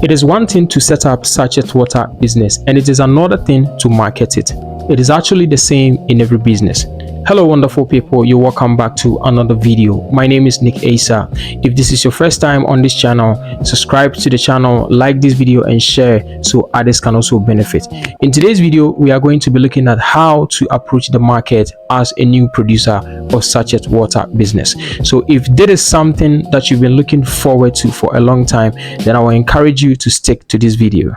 It is one thing to set up sachet water business, and it is another thing to market it. It is actually the same in every business. Hello wonderful people, you're welcome back to another video. My name is Nick Asa. If this is your first time on this channel, subscribe to the channel, like this video and share so others can also benefit. In today's video, we are going to be looking at how to approach the market as a new producer of sachet water business. So if this is something that you've been looking forward to for a long time, then I will encourage you to stick to this video.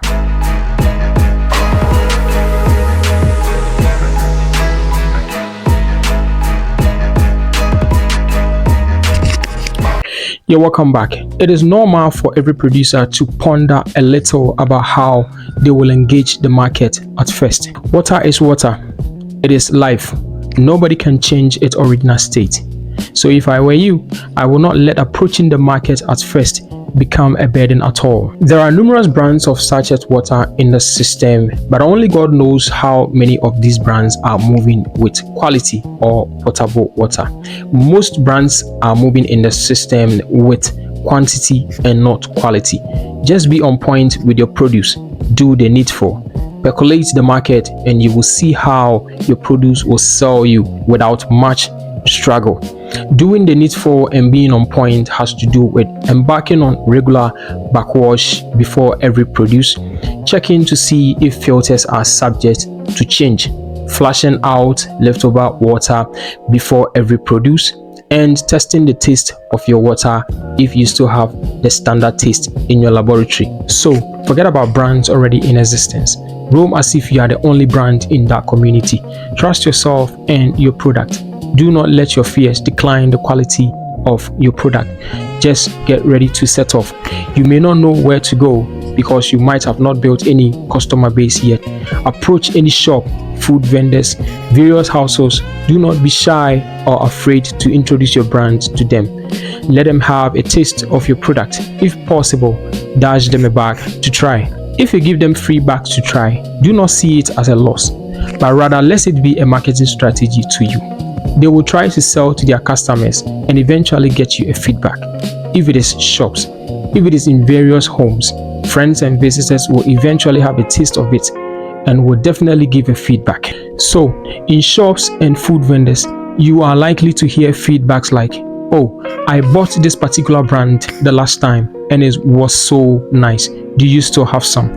You're welcome back. It is normal for every producer to ponder a little about how they will engage the market at first. Water is water. It is life. Nobody can change its original state. So if I were you, I will not let approaching the market at first become a burden at all. There are numerous brands of sachet water in the system, but only God knows how many of these brands are moving with quality or potable water. Most brands are moving in the system with quantity and not quality. Just be on point with your produce. Do the needful. Percolate the market and you will see how your produce will sell you without much struggle. Doing the needful and being on point has to do with embarking on regular backwash before every produce, checking to see if filters are subject to change, flushing out leftover water before every produce, and testing the taste of your water if you still have the standard taste in your laboratory. So forget about brands already in existence. Roam as if you are the only brand in that community. Trust yourself and your product. Do not let your fears decline the quality of your product. Just get ready to set off. You may not know where to go because you might have not built any customer base yet. Approach any shop, food vendors, various households. Do not be shy or afraid to introduce your brand to them. Let them have a taste of your product. If possible, dash them a bag to try. If you give them free bags to try, do not see it as a loss, but rather let it be a marketing strategy to you. They will try to sell to their customers and eventually get you a feedback. If it is shops, if it is in various homes, friends and visitors will eventually have a taste of it and will definitely give a feedback. So in shops and food vendors, you are likely to hear feedbacks like, "Oh, I bought this particular brand the last time and it was so nice. Do you still have some?"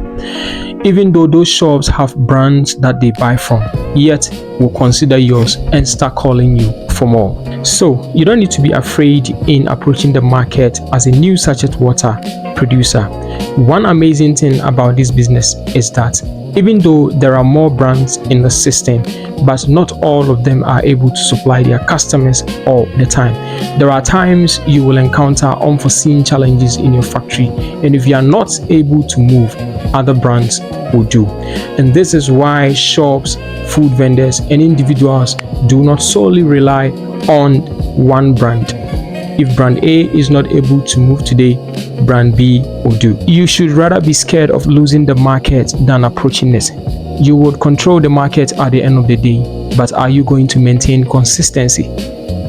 Even though those shops have brands that they buy from, yet will consider yours and start calling you for more. So you don't need to be afraid in approaching the market as a new sachet water producer. One amazing thing about this business is that even though there are more brands in the system, but not all of them are able to supply their customers all the time. There are times you will encounter unforeseen challenges in your factory, and if you are not able to move, other brands will do. And this is why shops, food vendors, and individuals do not solely rely on one brand. If brand A is not able to move today, brand B will do. You should rather be scared of losing the market than approaching it. You would control the market at the end of the day, but are you going to maintain consistency?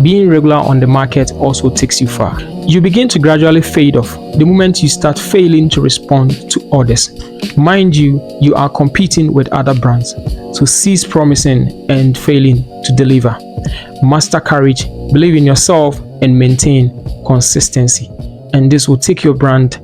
Being regular on the market also takes you far. You begin to gradually fade off the moment you start failing to respond to orders. Mind you, you are competing with other brands, so cease promising and failing to deliver. Master courage, believe in yourself, and maintain consistency, and this will take your brand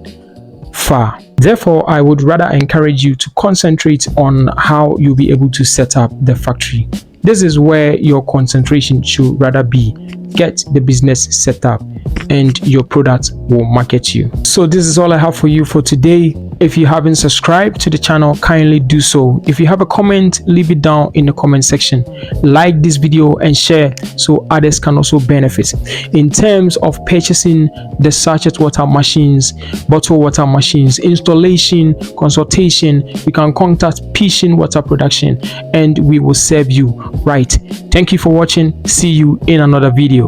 far. Therefore, I would rather encourage you to concentrate on how you'll be able to set up the factory. This is where your concentration should rather be. Get the business set up and your product will market you. So this is all I have for you for today. If you haven't subscribed to the channel, kindly do so. If you have a comment, leave it down in the comment section. Like this video and share so others can also benefit. In terms of purchasing the sachet water machines, bottled water machines, installation, consultation, you can contact Pishin Water Production and we will serve you right. Thank you for watching. See you in another video.